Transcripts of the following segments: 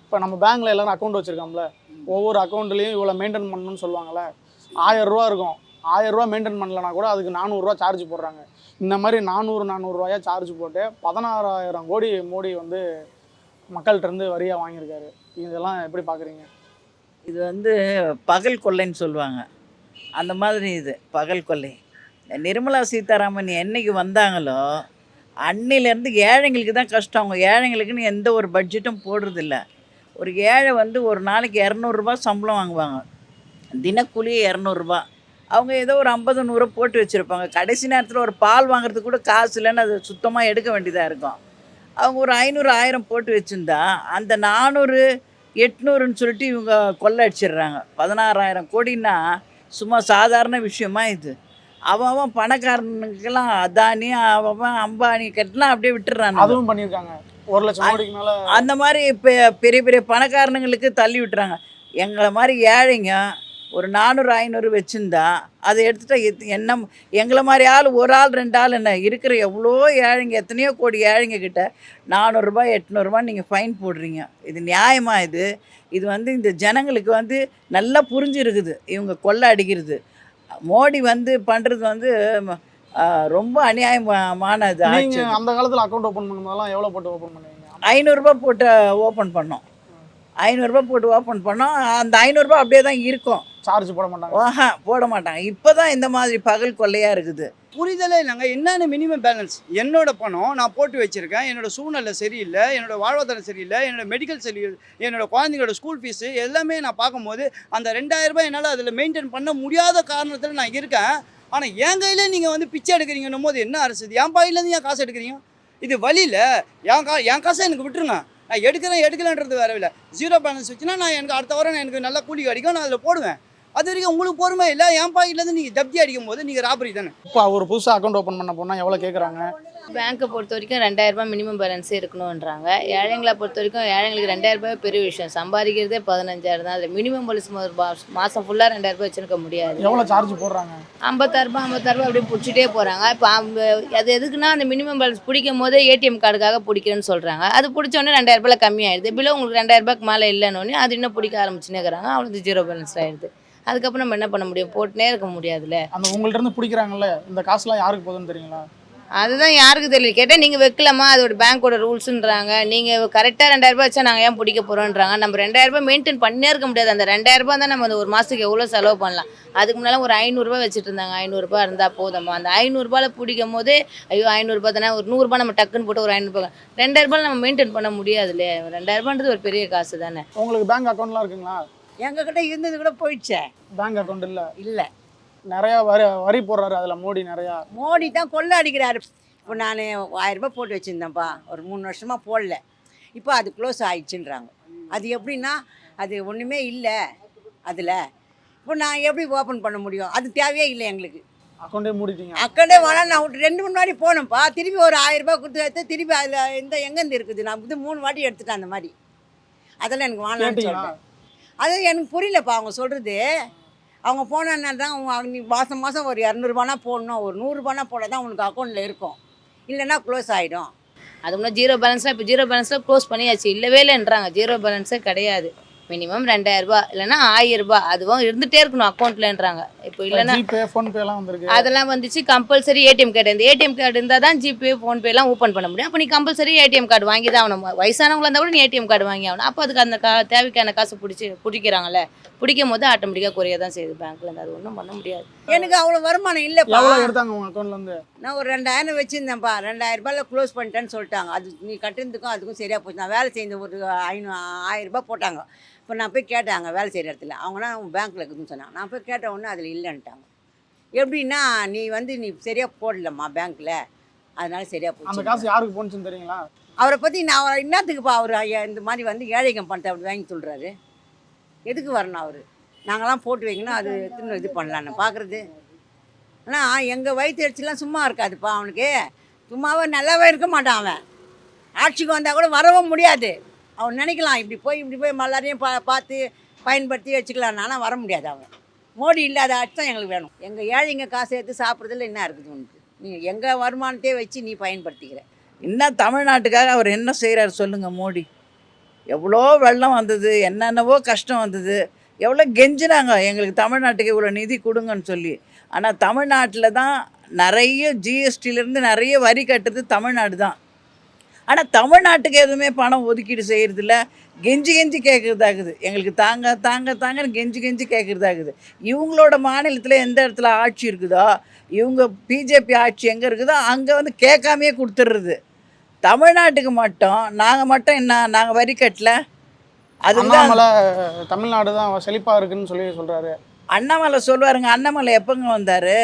இப்போ நம்ம பேங்க்ல எல்லாரும் அக்கௌண்ட் வச்சிருக்கோம்ல, ஒவ்வொரு அக்கௌண்ட்லேயும் இவ்வளோ மெயின்டைன் பண்ணணும்னு சொல்லுவாங்கல்ல. 1000 ரூபா இருக்கும். 1000 ரூபா மெயின்டைன் பண்ணலனா கூட அதுக்கு 400 ரூபா சார்ஜ் போடுறாங்க. இந்த மாதிரி 400 ரூபாயா சார்ஜ் போட்டு 16,000 கோடி மோடி வந்து மக்கள்கிட்ட இருந்து வரியா வாங்கியிருக்காரு. இதெல்லாம் எப்படி பார்க்குறீங்க? இது வந்து பகல் கொள்ளைன்னு சொல்லுவாங்க. அந்த மாதிரி இது பகல் கொள்ளை. நிர்மலா சீதாராமன் என்னைக்கு வந்தாங்களோ, அன்னையிலேருந்து ஏழைங்களுக்கு தான் கஷ்டம். அவங்க ஏழைங்களுக்குன்னு எந்த ஒரு பட்ஜெட்டும் போடுறதில்ல. ஒரு ஏழை வந்து ஒரு நாளைக்கு ரூ. 200 சம்பளம் வாங்குவாங்க. தினக்கூலி ரூ. 200. அவங்க ஏதோ ஒரு 50, 100 போட்டு வச்சுருப்பாங்க. கடைசி நேரத்தில் ஒரு பால் வாங்குறதுக்கு கூட காசு இல்லைன்னு அது சுத்தமாக எடுக்க வேண்டியதாக இருக்கும். அவங்க ஒரு 500, 1000 போட்டு வச்சுருந்தா, அந்த 400, 800ன்னு சொல்லிட்டு இவங்க கொள்ளை அடிச்சிடுறாங்க. 16,000 கோடின்னா சும்மா சாதாரண விஷயமா இது? அவன் பணக்காரனுக்கெல்லாம் அதானி, அவன் அம்பானி கட்டலாம் அப்படியே விட்டுறாங்க. அதுவும் பண்ணியிருக்காங்க. 1,00,000 கோடிக்கு மேலே அந்த மாதிரி பெரிய பெரிய பணக்காரனுங்களுக்கு தள்ளி விட்டுறாங்க. எங்களை மாதிரி ஏழைங்க ஒரு 400, 500 வச்சுருந்தா அதை எடுத்துகிட்டா என்ன எங்களை மாதிரி ஆள் ஒரு ஆள் 2 ஆள் என்ன இருக்கிற எவ்வளோ ஏழைங்க, எத்தனையோ கோடி ஏழைங்க கிட்ட 400, 800 நீங்கள் ஃபைன் போடுறீங்க. இது நியாயமா இது? இது வந்து இந்த ஜனங்களுக்கு வந்து நல்லா புரிஞ்சிருக்குது இவங்க கொள்ளை அடிக்கிறது. மோடி வந்து பண்ணுறது வந்து ரொம்ப அநியாயமானது ஆச்சு. நீங்கள் அந்த காலத்தில் அக்கௌண்ட் ஓப்பன் பண்ணும்போதெல்லாம் எவ்வளோ போட்டு ஓப்பன் பண்ணுவீங்க? 500 போட்டு ஓப்பன் பண்ணோம். 500 போட்டு ஓப்பன் பண்ணோம். அந்த 500 அப்படியே தான் இருக்கும். சார்ஜ் போட மாட்டாங்க. போட மாட்டாங்க. இப்போ தான் இந்த மாதிரி பகல் கொள்ளையாக இருக்குது. புரிதலே இல்லைங்க. என்னென்ன மினிமம் பேலன்ஸ்? என்னோட பணம் நான் போட்டு வச்சுருக்கேன். என்னோடய சூழ்நிலை சரியில்லை, என்னோடய வாழ்வாதாரம் சரியில்லை, என்னோடய மெடிக்கல் சரியில்லை, என்னோடய குழந்தைங்களோட ஸ்கூல் ஃபீஸு எல்லாமே நான் பார்க்கும்போது அந்த 2,000 என்னால் அதில் மெயின்டைன் பண்ண முடியாத காரணத்தில் நான் இருக்கேன். ஆனால் என் கையிலே நீங்கள் வந்து பிச்சை எடுக்கிறீங்கன்னும் போது என்ன அரசு? என் பாயிலேருந்து ஏன் காசு எடுக்கிறீங்க? இது வழியில் என் காசை எனக்கு விட்டுருங்க. நான் எடுக்கலைன்றது வேற இல்லை. 0 பேலன்ஸ் வச்சுன்னா நான் எனக்கு அடுத்த வாரம் எனக்கு நல்லா கூலி கிடைக்கும், நான் அதில் போடுவேன். அது வரைக்கும் உங்களுக்கு பொறுமை இல்லை. என் பாக்கெட்லேருந்து நீங்கள் ஜப்தி அடிக்கும் போது நீங்கள் ராபரி தானே. இப்போ ஒரு புதுசாக அக்கௌண்ட் ஓப்பன் பண்ண போனால் எவ்வளோ கேட்குறாங்க? பேங்க்கை பொறுத்த வரைக்கும் 2,000 மினிமம் பேலன்ஸே இருக்கணுன்றாங்க. ஏழைங்களை பொறுத்த வரைக்கும் ஏழைங்களுக்கு 2,000 பெரிய விஷயம். சம்பாதிக்கிறதே 15,000 தான். அதில் மினிமம் பாலிசி மாதம் ஃபுல்லாக 2,000 வச்சுருக்க முடியாது. எவ்வளோ சார்ஜ் போடுறாங்க? 56 அப்படியே பிடிச்சிட்டே போகிறாங்க. இப்போ அது எதுக்குன்னா அந்த மினிமம் பேலன்ஸ் பிடிக்கும் போது ஏடிஎம் கார்டுக்காக பிடிக்கிறேன்னு சொல்கிறாங்க. அது பிடிச்சோடனே 2,000 கம்மியாயிடுது. பிலோ உங்களுக்கு 2,000 மேலே இல்லைன்னொன்னே அது இன்னும் பிடிக்க ஆரம்பிச்சுன்னே இருக்கிறாங்க. அவ்வளோ 0 பேலன்ஸ் ஆகிடுது. அதுக்கப்புறம் நம்ம என்ன பண்ண முடியும்? போட்டுனே இருக்க முடியாதுல்ல. அந்த உங்கள்ட்ட இருந்து பிடிக்கிறாங்கல்ல, இந்த காசுலாம் யாருக்கு போகுதுன்னு தெரியுங்களா? அதுதான் யாருக்கு தெரியல. கேட்டால் நீங்கள் வைக்கலாமா, அதோட பேங்க்கோட ரூல்ஸுன்றாங்க. நீங்கள் கரெக்டாக 2,000 வச்சா நாங்கள் ஏன் பிடிக்க போகிறோன்றாங்க. நம்ம 2,000 மெயின்டைன் பண்ணே இருக்க முடியாது. அந்த 2,000 தான் நம்ம அந்த ஒரு மாதத்துக்கு எவ்வளோ செலவு பண்ணலாம். அதுக்கு முன்னால் ஒரு 500 வச்சுட்டு இருந்தாங்க. 500 இருந்தால் போதும்மா. அந்த 500 பிடிக்கும் போது ஐயோ 500 தானே, ஒரு 100 நம்ம டக்குன்னு போட்டு ஒரு 500 2,000 நம்ம மெயின்டைன் பண்ண முடியாதுல்ல. 2,000 ஒரு பெரிய காசு தானே. உங்களுக்கு பேங்க் அக்கௌண்ட்லாம் இருக்குங்களா? எங்ககிட்ட இருந்தது கூட போயிடுச்சே. பேங்க் அக்கௌண்ட் இல்லை. நிறையா வரி போடுறாரு அதில் மோடி. மோடி தான் கொள்ளை அடிக்கிறாரு. இப்போ நான் 1000 போட்டு வச்சுருந்தேன்ப்பா, ஒரு 3 வருஷமாக போடல. இப்போ அது க்ளோஸ் ஆகிடுச்சுன்றாங்க. அது எப்படின்னா அது ஒன்றுமே இல்லை அதில். இப்போ நான் எப்படி ஓப்பன் பண்ண முடியும்? அது தேவையே இல்லை எங்களுக்கு. அக்கௌண்ட்டே மூடிட்டீங்க? அக்கௌண்ட்டே வேணாம். நான் 2 முன்னாடி போனேன்ப்பா. திருப்பி ஒரு 1000 கொடுத்து எடுத்து திருப்பி அதில் எங்கேருந்து இருக்குது? நான் 3 வாட்டி எடுத்துட்டேன் அந்த மாதிரி. அதெல்லாம் எனக்கு வேணான்னு சொல்லிட்டேன். அது எனக்கு புரியலப்பா அவங்க சொல்கிறது. அவங்க போனா தான் நீ மாதம் ஒரு 200 போடணும், ஒரு 100 போட தான் உனக்கு அக்கௌண்ட்டில் இருக்கும், இல்லைன்னா க்ளோஸ் ஆகிடும். அது முன்னாடி 0 பேலன்ஸ்லாம் இப்போ 0 பேலன்ஸில் க்ளோஸ் பண்ணியாச்சு. இல்லவே இல்லைன்றாங்க. 0 பேலன்ஸே கிடையாது. மினிமம் 2,000 இல்லைன்னா 1,000 அதுவும் இருந்துகிட்டே இருக்கணும் அக்கௌண்ட்லன்றாங்க. இப்போ இல்லைன்னா ஜிபே, ஃபோன்பேலாம் வந்துருக்கு. அதெல்லாம் வந்துச்சு. Compulsory ATM card. இந்த ஏடிஎம் கார்டு இருந்தால் தான் ஜிபே, ஃபோன்பேலாம் ஓப்பன் பண்ண முடியும். அப்போ நீ கம்பல்சரி ஏடிஎம் கார்டு வாங்கி தான் ஆகணும். வயசானவங்களா இருந்தால் கூட நீ ஏடிஎம் கார்டு வாங்கி ஆகணும். அப்போ அதுக்கு அந்த தேவைக்கான காசு பிடிக்கிறாங்கல்ல. பிடிக்கும் போது ஆட்டோமேட்டிக்காக குறைய தான் செய்யுது பேங்க்லேருந்து. அது ஒன்றும் பண்ண முடியாது. எனக்கு அவ்வளோ வருமானம் இல்லைப்பா. எவ்வளோ எடுத்தாங்க உங்கள் அக்கௌண்ட்லேருந்து? நான் ஒரு 2,000 வச்சுருந்தேன்ப்பா. 2,000 க்ளோஸ் பண்ணிட்டேன்னு சொல்லிட்டாங்க. அது நீ கட்டுறதுக்கும் அதுக்கும் சரியாக போச்சு. நான் வேலை செய்த ஒரு 1,000 போட்டாங்க. இப்போ நான் போய் கேட்டாங்க வேலை செய்கிற இடத்துல. அவங்கன்னா பேங்க்கில் இருக்குதுன்னு சொன்னாங்க. நான் போய் கேட்ட உடனே அதில் இல்லைன்ட்டாங்க. எப்படின்னா நீ சரியாக போடலம்மா பேங்க்கில், அதனால சரியாக போச்சு. அந்த காசு யாருக்கு போணுச்சுன்னு தெரியுங்களா? அவரை பற்றி நான் என்னத்துக்குப்பா அவர் இந்த மாதிரி வந்து ஏழைங்க பணத்தை அப்படி வாங்கி சொல்கிறாரு? எதுக்கு வரணும் அவர்? நாங்களாம் போட்டு வைக்கணும், அது எடுத்துன்னு இது பண்ணலான்னு பார்க்குறது. ஆனால் எங்கள் வயிற்று அடிச்சுலாம் சும்மா இருக்காதுப்பா அவனுக்கு. சும்மாவே நல்லாவே இருக்க மாட்டான் அவன். ஆட்சிக்கு வந்தால் கூட வரவும் முடியாது. அவன் நினைக்கலாம் இப்படி போய் எல்லாரையும் பார்த்து பயன்படுத்தி வச்சுக்கலாம். ஆனால் வர முடியாது அவன். மோடி இல்லாத ஆட்சி தான் எங்களுக்கு வேணும். எங்கள் ஏழைங்க காசு எடுத்து சாப்பிட்றதுல என்ன இருக்குது உனக்கு? நீ எங்கள் வருமானத்தையே வச்சு நீ பயன்படுத்திக்கிற. என்ன தமிழ்நாட்டுக்காக அவர் என்ன செய்கிறார் சொல்லுங்கள்? மோடி எவ்வளோ வெள்ளம் வந்தது, என்னென்னவோ கஷ்டம் வந்தது, எவ்வளோ கெஞ்சினாங்க எங்களுக்கு தமிழ்நாட்டுக்கு இவ்வளோ நிதி கொடுங்கன்னு சொல்லி. ஆனால் தமிழ்நாட்டில் தான் நிறைய ஜிஎஸ்டியிலேருந்து நிறைய வரி கட்டுறது தமிழ்நாடு தான். ஆனால் தமிழ்நாட்டுக்கு எதுவுமே பணம் ஒதுக்கீடு செய்கிறதில்ல. கெஞ்சி கெஞ்சி கேட்குறதாகுது, எங்களுக்கு தாங்க தாங்க தாங்கன்னு கெஞ்சி கெஞ்சி கேட்குறதாகுது. இவங்களோட மாநிலத்தில் எந்த இடத்துல ஆட்சி இருக்குதோ, இவங்க பிஜேபி ஆட்சி எங்கே இருக்குதோ அங்கே வந்து கேட்காமையே கொடுத்துட்றது. தமிழ்நாட்டுக்கு மட்டும் நாங்கள் மட்டும் என்ன, நாங்கள் வரி கட்டல. அதுதான் அண்ணாமலை தமிழ்நாடு தான் செழிப்பா இருக்குன்னு சொல்லி சொல்றாரு. அண்ணாமலை சொல்லுவாருங்க. அண்ணாமலை எப்போங்க வந்தார்?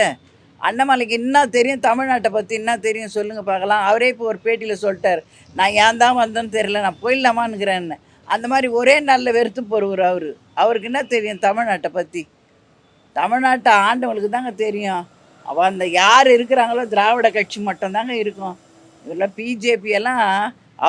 அண்ணாமலைக்கு என்ன தெரியும் தமிழ்நாட்டை பற்றி, என்ன தெரியும் சொல்லுங்கள் பார்க்கலாம். அவரே இப்போ ஒரு பேட்டியில் சொல்லிட்டார், நான் ஏன் தான் வந்தேன்னு தெரியல, நான் போயிடலாமான்னுக்கிறேன்னு. அந்த மாதிரி ஒரே நாளில் வெறுத்து போடுவார் அவருக்கு என்ன தெரியும் தமிழ்நாட்டை பற்றி? தமிழ்நாட்டை ஆண்டவங்களுக்கு தாங்க தெரியும். அவள் அந்த யார் இருக்கிறாங்களோ திராவிட கட்சி மட்டும்தாங்க இருக்கும். இதெல்லாம் பிஜேபி எல்லாம்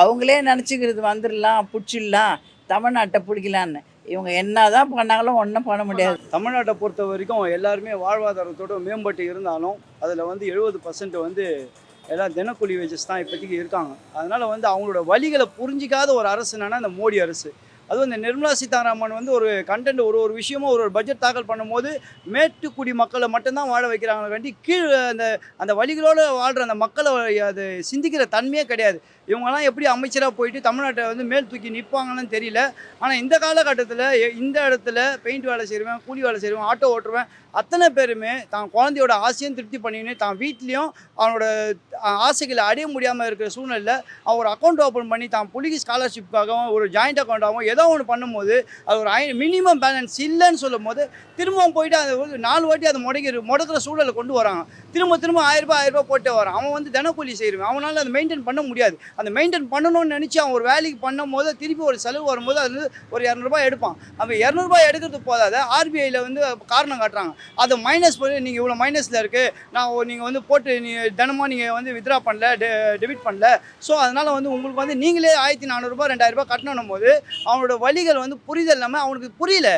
அவங்களே நினச்சிக்கிறது வந்துடலாம், பிடிச்சிடலாம், தமிழ்நாட்டை பிடிக்கலான்னு. இவங்க என்ன தான் பண்ணாங்களோ ஒன்றும் பண்ண முடியாது. தமிழ்நாட்டை பொறுத்த வரைக்கும் எல்லாருமே வாழ்வாதாரத்தோட மேம்பட்டு இருந்தாலும் அதில் வந்து 70% வந்து எல்லாம் தினக்கூலி வேஜஸ் தான் இப்போதைக்கு இருக்காங்க. அதனால் வந்து அவங்களோட வழிகளை புரிஞ்சிக்காத ஒரு அரசு என்னன்னா இந்த மோடி அரசு. அதுவும் இந்த நிர்மலா சீதாராமன் வந்து ஒரு கண்டென்ட் ஒரு விஷயமும் ஒரு பட்ஜெட் தாக்கல் பண்ணும்போது மேட்டுக்குடி மக்களை மட்டும்தான் வாழ வைக்கிறாங்களே கண்டி கீழ் அந்த வழிகளோடு வாழ்கிற அந்த மக்களை அது சிந்திக்கிற தன்மையே கிடையாது. இவங்கெல்லாம் எப்படி அமைச்சராக போயிட்டு தமிழ்நாட்டை வந்து மேல் தூக்கி நிற்பாங்கன்னு தெரியல. ஆனால் இந்த காலகட்டத்தில் இந்த இடத்துல பெயிண்ட் வேலை செய்வேன், கூலி வேலை செய்வேன், ஆட்டோ ஓட்டுருவேன், அத்தனை பேருமே தான் குழந்தையோட ஆசையும் திருப்தி பண்ணின்னு தான் வீட்லேயும் அவனோட ஆசைகளை அடைய முடியாமல் இருக்கிற சூழ்நிலையில் அவன் ஒரு அக்கௌண்ட் ஓப்பன் பண்ணி தான் புலிக்கு ஸ்காலர்ஷிப்புக்காகவும் ஒரு ஜாயிண்ட் அக்கௌண்ட்டாகவும் ஏதோ ஒன்று பண்ணும்போது அது ஒரு மினிமம் பேலன்ஸ் இல்லைன்னு சொல்லும் போது திரும்பவும் போயிட்டு அது ஒரு 4 வாட்டி அதை முடக்கிற சூழலை கொண்டு வராங்க. திரும்ப 1000 ரூபாய் போட்டு வரான். அவன் வந்து தினக்கூலி செய்வேன், அவனால் அதை மெயின்டைன் பண்ண முடியாது. அந்த மெயின்டைன் பண்ணணும்னு நினச்சி அவன் ஒரு வேலைக்கு பண்ணும் போது திருப்பி ஒரு செலவு வரும்போது அது ஒரு 200 ரூபாய் எடுப்பான். அவன் 200 ரூபாய் எடுக்கிறதுக்கு போதாத ஆர்பிஐயில் வந்து காரணம் காட்டுறாங்க. அதை மைனஸ் பண்ணி நீங்கள் இவ்வளோ மைனஸில் இருக்குது, நீங்கள் வந்து போட்டு தினமும் நீங்கள் வந்து வித்ரா பண்ணல, டெபிட் பண்ணல, ஸோ அதனால் வந்து உங்களுக்கு வந்து நீங்களே 1400 ரூபாய் 2000 ரூபாய் கட்டணும் போது அவனோட வழிகள் வந்து புரிதல் இல்லாமல் அவனுக்கு புரியல.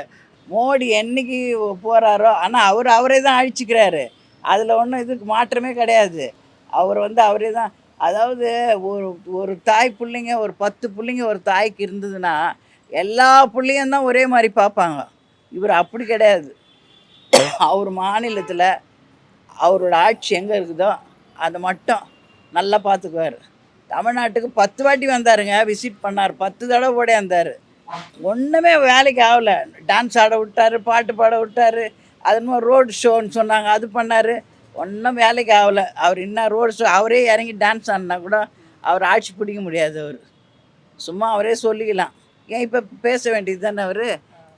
மோடி என்னைக்கு போகிறாரோ ஆனால் அவரே தான் அழிச்சிக்கிறாரு. அதில் ஒன்றும் இதுக்கு மாற்றமே கிடையாது. அவர் வந்து அவரே தான். அதாவது ஒரு தாய் பிள்ளைங்க, ஒரு 10 பிள்ளைங்க ஒரு தாய்க்கு இருந்ததுன்னா எல்லா பிள்ளையும் தான் ஒரே மாதிரி பார்ப்பாங்க. இவர் அப்படி கிடையாது. அவர் மாநிலத்தில் அவரோட ஆட்சி எங்கே இருக்குதோ அதை மட்டும் நல்லா பார்த்துக்குவார். தமிழ்நாட்டுக்கு 10 வாட்டி வந்தாருங்க, விசிட் பண்ணார், 10 தடவை ஓடி வந்தார். ஒன்றுமே வேலைக்கு ஆகலை. டான்ஸ் ஆட விட்டார், பாட்டு பாட விட்டார், அது மாதிரி ரோடு ஷோன்னு சொன்னாங்க, அது பண்ணார். ஒன்றும் வேலைக்கு ஆகலை. அவர் இன்னும் ரோடு ஷோ அவரே இறங்கி டான்ஸ் ஆடினா கூட அவர் ஆட்சி பிடிக்க முடியாது. அவர் சும்மா அவரே சொல்லிக்கலாம். ஏன் இப்போ பேச வேண்டியது தானே அவர்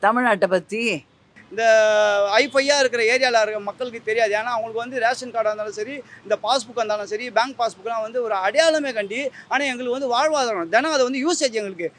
தமிழ்நாட்டை பற்றி? இந்த ஐஃபையாக இருக்கிற ஏரியாவில் இருக்கிற மக்களுக்கு தெரியாது. ஏன்னா அவங்களுக்கு வந்து ரேஷன் கார்டாக இருந்தாலும் சரி, இந்த பாஸ்புக்காக இருந்தாலும் சரி, பேங்க் பாஸ்புக்கெலாம் வந்து ஒரு அடையாளமே கண்டி. ஆனால் எங்களுக்கு வந்து வாழ்வாதாரம் தினம் அது வந்து யூசேஜ். எங்களுக்கு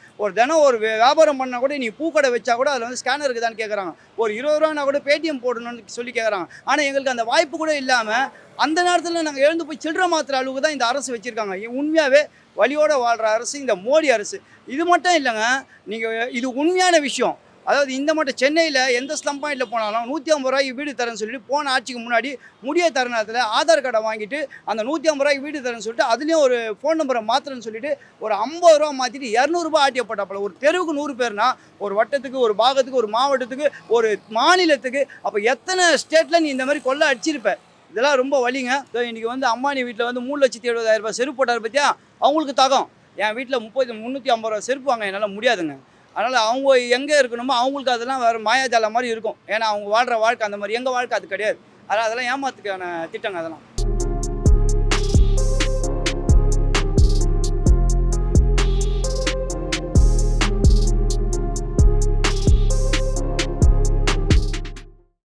ஒரு வியாபாரம் பண்ணால் கூட நீ பூக்கடை வச்சா கூட அதில் வந்து ஸ்கேனர் இருக்குதான்னு கேட்குறாங்க. ஒரு 20 ரூபானா கூட பேடிஎம் போடணும்னு சொல்லி கேட்குறாங்க. ஆனால் எங்களுக்கு அந்த வாய்ப்பு கூட இல்லாமல் அந்த நேரத்தில் நாங்கள் எழுந்து போய் சில்லறை மாத்திர அளவுக்கு தான் இந்த அரசு வச்சுருக்காங்க. உண்மையாகவே வழியோடு வாழ்கிற அரசு இந்த மோடி அரசு. இது மட்டும் இல்லைங்க, நீங்கள் இது உண்மையான விஷயம். அதாவது இந்த மட்டும் சென்னையில் எந்த ஸ்லம் பாயிண்டில் போனாலும் 150 ரூபாய்க்கு வீடு தரேன்னு சொல்லிட்டு போன ஆட்சிக்கு முன்னாடி முடிய தருணத்தில் ஆதார் கார்டை வாங்கிட்டு அந்த 150 ரூபாய்க்கு வீடு தரேன்னு சொல்லிட்டு அதுலேயும் ஒரு ஃபோன் நம்பரை மாத்திரன்னு சொல்லிட்டு ஒரு 50 ரூபா மாற்றிட்டு 200 ரூபாய் ஆட்டியப்பட்டாப்பல. ஒரு தெருவுக்கு 100 பேர்னா ஒரு வட்டத்துக்கு, ஒரு பாகத்துக்கு, ஒரு மாவட்டத்துக்கு, ஒரு மாநிலத்துக்கு, அப்போ எத்தனை ஸ்டேட்டில் நீ இந்த மாதிரி கொள்ளை அடிச்சிருப்ப? இதெல்லாம் ரொம்ப வலிங்க. இன்றைக்கி வந்து அம்மானி வீட்டில் வந்து 3,70,000 ரூபாய் செருப்பு போட்டார் பற்றியா, அவங்களுக்கு தகம். என் வீட்டில் 350 ரூபா செருப்பு வாங்க என்னால் முடியாதுங்க. அதனால் அவங்க எங்கே இருக்கணுமோ அவங்களுக்கு அதெல்லாம் வேறு மாயாஜாலம் மாதிரி இருக்கும். ஏன்னா அவங்க வாழ்கிற வாழ்க்கை அந்த மாதிரி, எங்கள் வாழ்க்கை அது கிடையாது. அதனால் அதெல்லாம் ஏமாத்துக்கான திட்டங்க அதெல்லாம்.